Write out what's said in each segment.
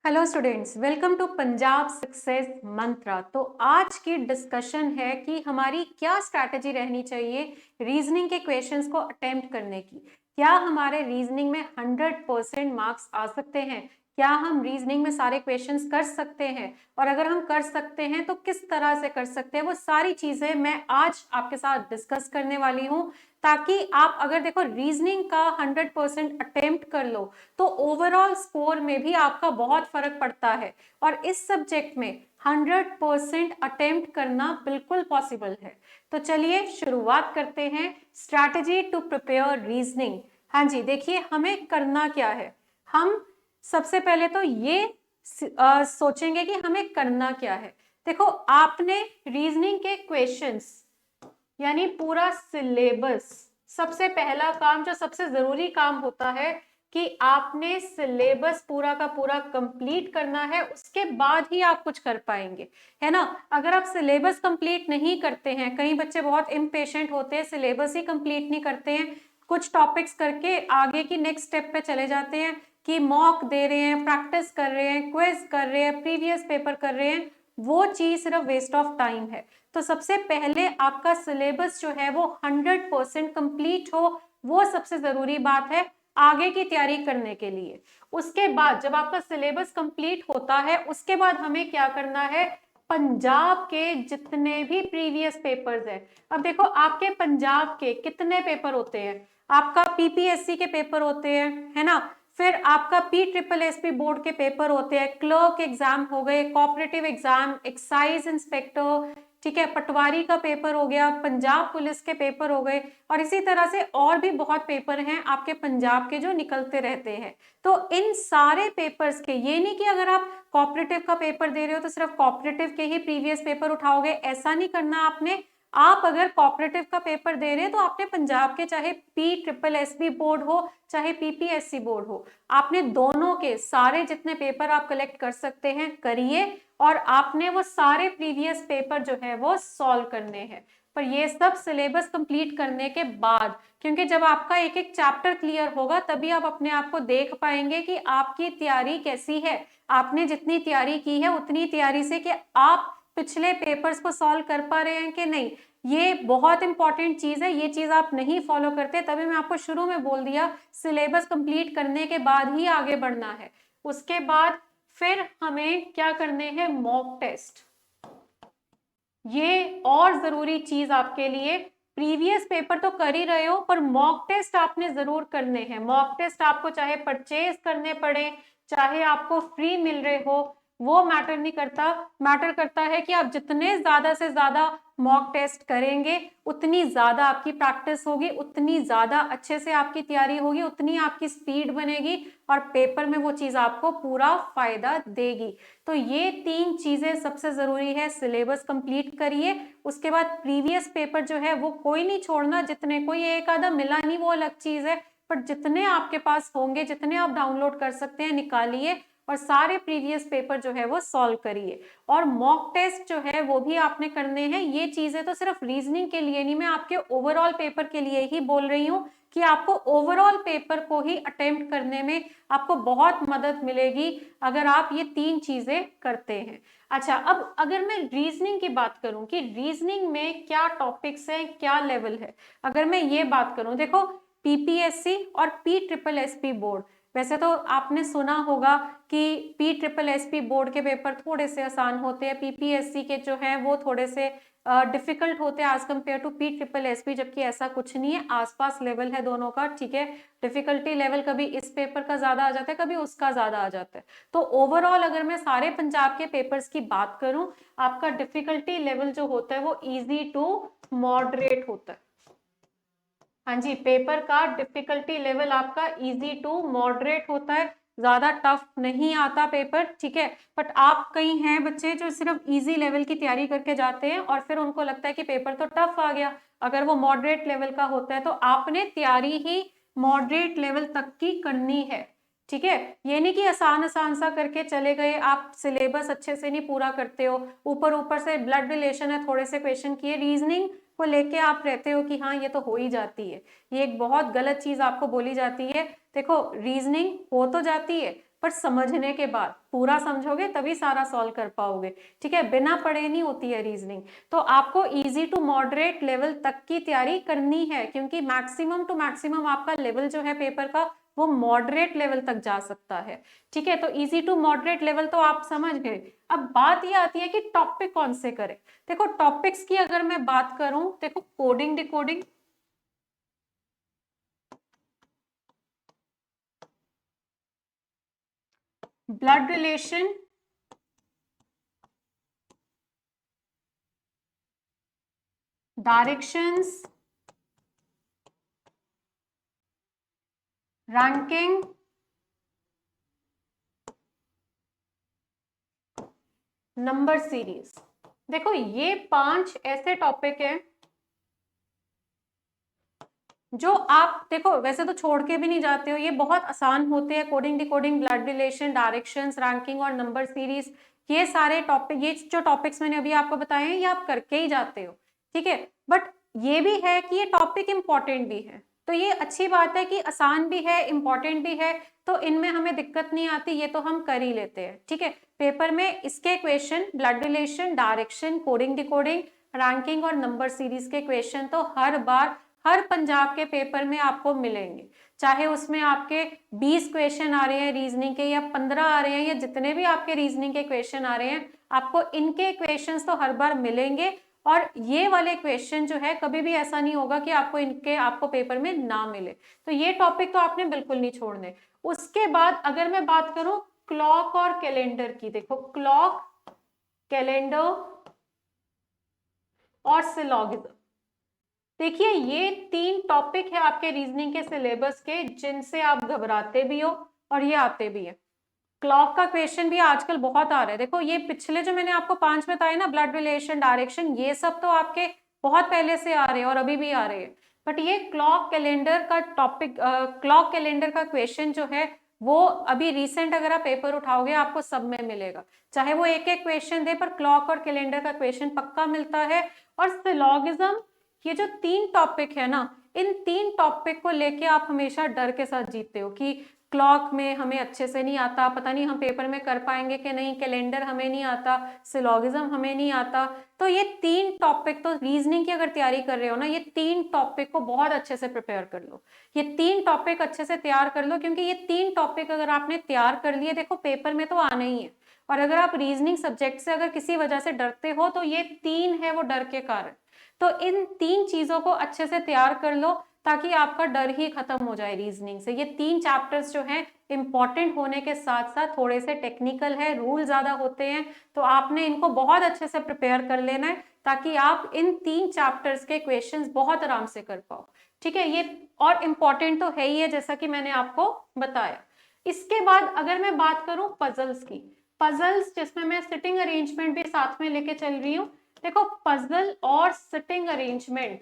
Hello students, welcome to Punjab success mantra. तो आज की डिस्कशन है कि हमारी क्या स्ट्रैटेजी रहनी चाहिए रीजनिंग के क्वेश्चंस को अटेम्प्ट करने की। क्या हमारे रीजनिंग में 100% मार्क्स आ सकते हैं? क्या हम रीजनिंग में सारे क्वेश्चंस कर सकते हैं? और अगर हम कर सकते हैं तो किस तरह से कर सकते हैं? वो सारी चीजें मैं आज आपके साथ डिस्कस करने वाली हूँ, ताकि आप अगर देखो रीजनिंग का 100% अटेम्प्ट कर लो तो ओवरऑल स्कोर में भी आपका बहुत फर्क पड़ता है। और इस सब्जेक्ट में 100% अटेम्प्ट करना बिल्कुल पॉसिबल है। तो चलिए शुरुआत करते हैं। Strategy to prepare reasoning. हाँ जी, देखिए हमें करना क्या है। हम सबसे पहले तो ये सोचेंगे कि हमें करना क्या है। देखो, आपने रीजनिंग के क्वेश्चंस यानी पूरा सिलेबस, सबसे पहला काम जो सबसे जरूरी काम होता है कि आपने सिलेबस पूरा का पूरा कंप्लीट करना है, उसके बाद ही आप कुछ कर पाएंगे, है ना। अगर आप सिलेबस कंप्लीट नहीं करते हैं, कई बच्चे बहुत इम्पेशेंट होते हैं, सिलेबस ही कंप्लीट नहीं करते हैं, कुछ टॉपिक्स करके आगे की नेक्स्ट स्टेप पे चले जाते हैं कि मॉक दे रहे हैं, प्रैक्टिस कर रहे हैं, क्विज कर रहे हैं, प्रीवियस पेपर कर रहे हैं। वो चीज सिर्फ वेस्ट ऑफ टाइम है। तो सबसे पहले आपका सिलेबस जो है वो 100% कंप्लीट हो, वो सबसे जरूरी बात है आगे की तैयारी करने के लिए। उसके बाद जब आपका सिलेबस कंप्लीट होता है, उसके बाद हमें क्या करना है, पंजाब के जितने भी प्रीवियस पेपर्स हैं। अब देखो, आपके पंजाब के कितने पेपर होते हैं? आपका पीपीएससी के पेपर होते हैं, है ना। फिर आपका PSSB बोर्ड के पेपर होते हैं, क्लर्क एग्जाम हो गए, कोऑपरेटिव एग्जाम, एक्साइज इंस्पेक्टर, ठीक है, पटवारी का पेपर हो गया, पंजाब पुलिस के पेपर हो गए, और इसी तरह से और भी बहुत पेपर हैं आपके पंजाब के जो निकलते रहते हैं। तो इन सारे पेपर्स के, ये नहीं कि अगर आप कोऑपरेटिव का पेपर दे रहे हो तो सिर्फ कोऑपरेटिव के ही प्रीवियस पेपर उठाओगे, ऐसा नहीं करना आपने। आप अगर कोऑपरेटिव का पेपर दे रहे हैं तो आपने पंजाब के, चाहे PSSB बोर्ड हो चाहे PPSC बोर्ड हो, आपने दोनों के सारे जितने पेपर आप कलेक्ट कर सकते हैं करिए, और आपने वो सारे प्रीवियस पेपर जो है वो सॉल्व करने हैं। पर ये सब सिलेबस कंप्लीट करने के बाद, क्योंकि जब आपका एक एक चैप्टर क्लियर होगा तभी आप अपने आप को देख पाएंगे कि आपकी तैयारी कैसी है, आपने जितनी तैयारी की है उतनी तैयारी से कि आप पिछले पेपर्स को सॉल्व कर पा रहे हैं कि नहीं। ये बहुत इंपॉर्टेंट चीज है, ये चीज आप नहीं फॉलो करते, तभी मैं आपको शुरू में बोल दिया सिलेबस कंप्लीट करने के बाद ही आगे बढ़ना है। उसके बाद फिर हमें क्या करने हैं, मॉक टेस्ट। ये और जरूरी चीज आपके लिए, प्रीवियस पेपर तो कर ही रहे हो पर मॉक टेस्ट आपने जरूर करने हैं। मॉक टेस्ट आपको चाहे परचेज करने पड़े, चाहे आपको फ्री मिल रहे हो, वो मैटर नहीं करता। मैटर करता है कि आप जितने ज्यादा से ज्यादा मॉक टेस्ट करेंगे, उतनी ज्यादा आपकी प्रैक्टिस होगी, उतनी ज्यादा अच्छे से आपकी तैयारी होगी, उतनी आपकी स्पीड बनेगी, और पेपर में वो चीज आपको पूरा फायदा देगी। तो ये तीन चीजें सबसे जरूरी है। सिलेबस कंप्लीट करिए, उसके बाद प्रीवियस पेपर जो है वो कोई नहीं छोड़ना, जितने, कोई एक आधा मिला नहीं वो अलग चीज है, पर जितने आपके पास होंगे, जितने आप डाउनलोड कर सकते हैं निकालिए, और सारे प्रीवियस पेपर जो है वो सॉल्व करिए। और मॉक टेस्ट जो है वो भी आपने करने हैं। ये चीजें तो सिर्फ रीजनिंग के लिए नहीं, मैं आपके ओवरऑल पेपर के लिए ही बोल रही हूँ कि आपको ओवरऑल पेपर को ही अटेम्प्ट करने में आपको बहुत मदद मिलेगी अगर आप ये तीन चीजें करते हैं। अच्छा, अब अगर मैं रीजनिंग की बात करूं कि रीजनिंग में क्या टॉपिक्स हैं, क्या लेवल है, अगर मैं ये बात करूं, देखो पीपीएससी और PSSB बोर्ड, वैसे तो आपने सुना होगा कि PSSB बोर्ड के पेपर थोड़े से आसान होते हैं, पीपीएससी के जो हैं वो थोड़े से डिफिकल्ट होते हैं एज कम्पेयर टू PSSB, जबकि ऐसा कुछ नहीं है, आसपास लेवल है दोनों का, ठीक है। डिफिकल्टी लेवल कभी इस पेपर का ज्यादा आ जाता है, कभी उसका ज्यादा आ जाता है। तो ओवरऑल अगर मैं सारे पंजाब के पेपर्स की बात करूं, आपका डिफिकल्टी लेवल जो होता है वो इजी टू मॉडरेट होता है। हाँ जी, पेपर का डिफिकल्टी लेवल आपका इजी टू मॉडरेट होता है, ज्यादा टफ नहीं आता पेपर, ठीक है। बट आप, कई हैं बच्चे जो सिर्फ इजी लेवल की तैयारी करके जाते हैं और फिर उनको लगता है कि पेपर तो टफ आ गया। अगर वो मॉडरेट लेवल का होता है तो आपने तैयारी ही मॉडरेट लेवल तक की करनी है, ठीक है। ये नहीं कि आसान आसान सा करके चले गए, आप सिलेबस अच्छे से नहीं पूरा करते हो, ऊपर ऊपर से ब्लड रिलेशन है थोड़े से क्वेश्चन किए, रीजनिंग को लेके आप रहते हो कि हाँ ये तो हो ही जाती है। ये एक बहुत गलत चीज आपको बोली जाती है। देखो, रीजनिंग हो तो जाती है, पर समझने के बाद, पूरा समझोगे तभी सारा सॉल्व कर पाओगे, ठीक है। बिना पढ़े नहीं होती है रीजनिंग। तो आपको इजी टू मॉडरेट लेवल तक की तैयारी करनी है, क्योंकि मैक्सिमम टू मैक्सिमम आपका लेवल जो है पेपर का वो मॉडरेट लेवल तक जा सकता है, ठीक है। तो इजी टू मॉडरेट लेवल तो आप समझ गए। अब बात ये आती है कि टॉपिक कौन से करें। देखो टॉपिक्स की अगर मैं बात करूं, देखो coding decoding, blood relation, directions, ranking, number series. देखो ये 5 ऐसे टॉपिक हैं जो आप देखो वैसे तो छोड़ के भी नहीं जाते हो, ये बहुत आसान होते हैं। Coding decoding, blood relation, directions, ranking और नंबर सीरीज, ये सारे टॉपिक, ये जो टॉपिक्स मैंने अभी आपको बताए हैं ये आप करके ही जाते हो, ठीक है। बट ये भी है कि ये टॉपिक इंपॉर्टेंट भी है, तो ये अच्छी बात है कि आसान भी है इंपॉर्टेंट भी है, तो इनमें हमें दिक्कत नहीं आती, ये तो हम कर ही लेते हैं, ठीक है। पेपर में इसके question, blood relation, direction, coding decoding, ranking और नंबर सीरीज के क्वेश्चन तो हर बार हर पंजाब के पेपर में आपको मिलेंगे। चाहे उसमें आपके 20 क्वेश्चन आ रहे हैं रीजनिंग के, या 15 आ रहे हैं, या जितने भी आपके रीजनिंग के क्वेश्चन आ रहे हैं, आपको इनके क्वेश्चंस तो हर बार मिलेंगे। और ये वाले क्वेश्चन जो है कभी भी ऐसा नहीं होगा कि आपको पेपर में ना मिले। तो ये टॉपिक तो आपने बिल्कुल नहीं छोड़ने। उसके बाद अगर मैं बात करूं क्लॉक और कैलेंडर की, देखो क्लॉक, कैलेंडर और सिलॉगिज्म, देखिए ये 3 टॉपिक है आपके रीजनिंग के सिलेबस के जिनसे आप घबराते भी हो और ये आते भी है। क्लॉक का क्वेश्चन भी आजकल बहुत आ रहा है। देखो ये पिछले जो मैंने आपको 5 बताए ना, ब्लड रिलेशन, डायरेक्शन, ये सब तो आपके बहुत पहले से आ रहे हैं और अभी भी आ रहे हैं। बट ये क्लॉक कैलेंडर का टॉपिक, क्लॉक कैलेंडर का क्वेश्चन जो है वो अभी रिसेंट अगर आप पेपर उठाओगे आपको सब में मिलेगा, चाहे वो एक एक क्वेश्चन दे, पर क्लॉक और कैलेंडर का क्वेश्चन पक्का मिलता है। और सिलॉगिज्म, ये जो 3 टॉपिक है ना, इन 3 टॉपिक को लेके आप हमेशा डर के साथ जीते हो कि क्लॉक में हमें अच्छे से नहीं आता, पता नहीं हम पेपर में कर पाएंगे कि नहीं, कैलेंडर हमें नहीं आता, सिलॉगिज्म हमें नहीं आता। तो ये 3 टॉपिक तो रीजनिंग की अगर तैयारी कर रहे हो ना, ये 3 टॉपिक को बहुत अच्छे से प्रिपेयर कर लो, ये 3 टॉपिक अच्छे से तैयार कर लो, क्योंकि ये 3 टॉपिक अगर आपने तैयार कर लिए, देखो पेपर में तो आना ही है। और अगर आप रीजनिंग सब्जेक्ट से अगर किसी वजह से डरते हो तो ये 3 है वो डर के कारण। तो इन 3 चीजों को अच्छे से तैयार कर लो ताकि आपका डर ही खत्म हो जाए रीजनिंग से। ये 3 चैप्टर्स जो हैं इंपॉर्टेंट होने के साथ साथ थोड़े से टेक्निकल है, रूल ज्यादा होते हैं, तो आपने इनको बहुत अच्छे से प्रिपेयर कर लेना है ताकि आप इन 3 चैप्टर्स के क्वेश्चंस बहुत आराम से कर पाओ, ठीक है। ये और इम्पॉर्टेंट तो है ही है जैसा कि मैंने आपको बताया। इसके बाद अगर मैं बात करूं पजल्स की, पजल्स जिसमें मैं सिटिंग अरेंजमेंट भी साथ में लेके चल रही हूँ। देखो पजल और सिटिंग अरेंजमेंट,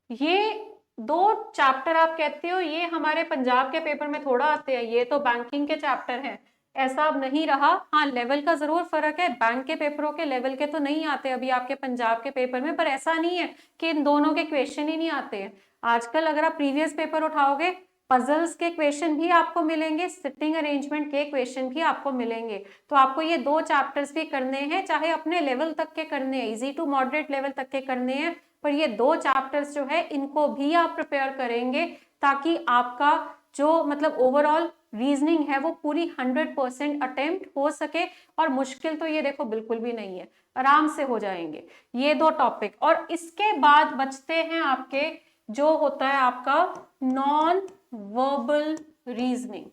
ये 2 चैप्टर आप कहते हो ये हमारे पंजाब के पेपर में थोड़ा आते हैं, ये तो बैंकिंग के चैप्टर हैं, ऐसा अब नहीं रहा। हाँ लेवल का जरूर फर्क है, बैंक के पेपरों के लेवल के तो नहीं आते अभी आपके पंजाब के पेपर में, पर ऐसा नहीं है कि इन दोनों के क्वेश्चन ही नहीं आते हैं। आजकल अगर आप प्रीवियस पेपर उठाओगे, पजल्स के क्वेश्चन भी आपको मिलेंगे, सिटिंग अरेंजमेंट के क्वेश्चन भी आपको मिलेंगे। तो आपको ये 2 चैप्टर्स भी करने हैं, चाहे अपने लेवल तक के करने हैं, इजी टू मॉडरेट लेवल तक के करने हैं, पर ये 2 चैप्टर्स जो है इनको भी आप प्रिपेयर करेंगे ताकि आपका जो मतलब ओवरऑल रीजनिंग है वो पूरी 100% अटेम्प्ट हो सके। और मुश्किल तो ये देखो बिल्कुल भी नहीं है, आराम से हो जाएंगे ये 2 टॉपिक। और इसके बाद बचते हैं आपके जो होता है आपका नॉन वर्बल रीजनिंग।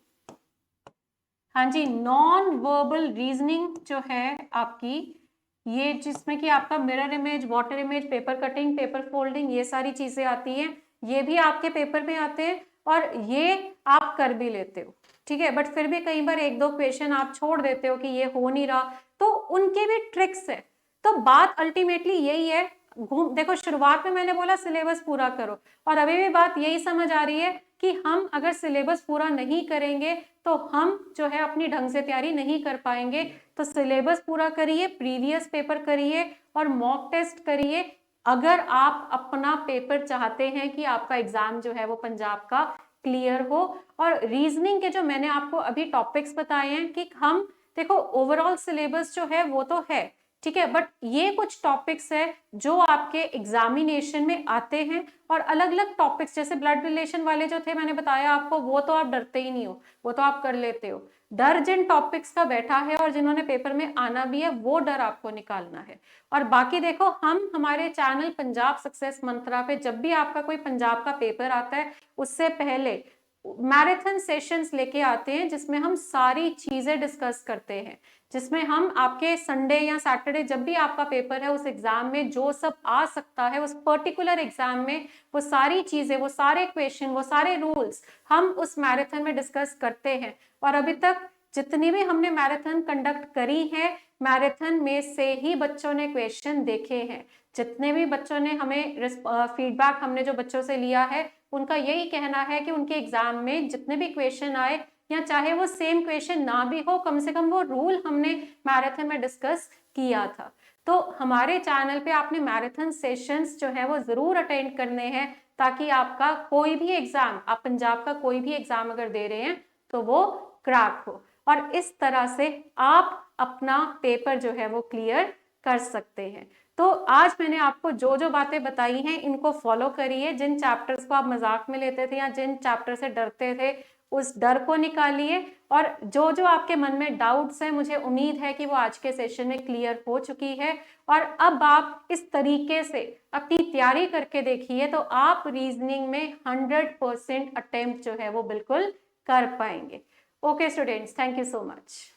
हाँ जी, नॉन वर्बल रीजनिंग जो है आपकी, ये जिसमें कि आपका mirror image, water image, paper cutting, paper folding, ये सारी चीजें आती हैं, ये भी आपके पेपर में आते हैं और ये आप कर भी लेते हो, ठीक है। बट फिर भी कई बार 1-2 क्वेश्चन आप छोड़ देते हो कि ये हो नहीं रहा, तो उनके भी ट्रिक्स है। तो बात अल्टीमेटली यही है, देखो शुरुआत में मैंने बोला सिलेबस पूरा करो, और अभी भी बात यही समझ आ रही है कि हम अगर सिलेबस पूरा नहीं करेंगे तो हम जो है अपनी ढंग से तैयारी नहीं कर पाएंगे। तो सिलेबस पूरा करिए, प्रीवियस पेपर करिए और मॉक टेस्ट करिए, अगर आप अपना पेपर चाहते हैं कि आपका एग्जाम जो है वो पंजाब का क्लियर हो। और रीजनिंग के जो मैंने आपको अभी टॉपिक्स बताए हैं कि हम देखो ओवरऑल सिलेबस जो है वो तो है, ठीक है, बट ये कुछ टॉपिक्स है जो आपके एग्जामिनेशन में आते हैं। और अलग अलग टॉपिक्स जैसे ब्लड रिलेशन वाले जो थे मैंने बताया आपको, वो तो आप डरते ही नहीं हो, वो तो आप कर लेते हो। डर जिन टॉपिक्स का बैठा है और जिन्होंने पेपर में आना भी है, वो डर आपको निकालना है। और बाकी देखो, हम हमारे चैनल पंजाब सक्सेस मंत्रा पे जब भी आपका कोई पंजाब का पेपर आता है उससे पहले मैराथन सेशंस लेके आते हैं, जिसमें हम सारी चीजें डिस्कस करते हैं, जिसमें हम आपके संडे या सैटरडे जब भी आपका पेपर है उस एग्जाम में जो सब आ सकता है उस पर्टिकुलर एग्जाम में, वो सारी चीजें, वो सारे क्वेश्चन, वो सारे रूल्स हम उस मैराथन में डिस्कस करते हैं। और अभी तक जितनी भी हमने मैराथन कंडक्ट करी है, मैराथन में से ही बच्चों ने क्वेश्चन देखे हैं। जितने भी बच्चों ने हमें फीडबैक हमने जो बच्चों से लिया है, उनका यही कहना है कि उनके एग्जाम में जितने भी क्वेश्चन आए, या चाहे वो सेम क्वेश्चन ना भी हो, कम से कम वो रूल हमने मैराथन में डिस्कस किया था। तो हमारे चैनल पे आपने मैराथन सेशंस जो है वो जरूर अटेंड करने हैं, ताकि आपका कोई भी एग्जाम, आप पंजाब का कोई भी एग्जाम अगर दे रहे हैं तो वो क्रैक हो, और इस तरह से आप अपना पेपर जो है वो क्लियर कर सकते हैं। तो आज मैंने आपको जो जो बातें बताई हैं इनको फॉलो करिए। जिन चैप्टर्स को आप मजाक में लेते थे या जिन चैप्टर से डरते थे, उस डर को निकालिए। और जो जो आपके मन में डाउट्स हैं, मुझे उम्मीद है कि वो आज के सेशन में क्लियर हो चुकी है। और अब आप इस तरीके से अपनी तैयारी करके देखिए तो आप रीजनिंग में 100% अटेम्प्ट जो है वो बिल्कुल कर पाएंगे। Okay students, thank you so much.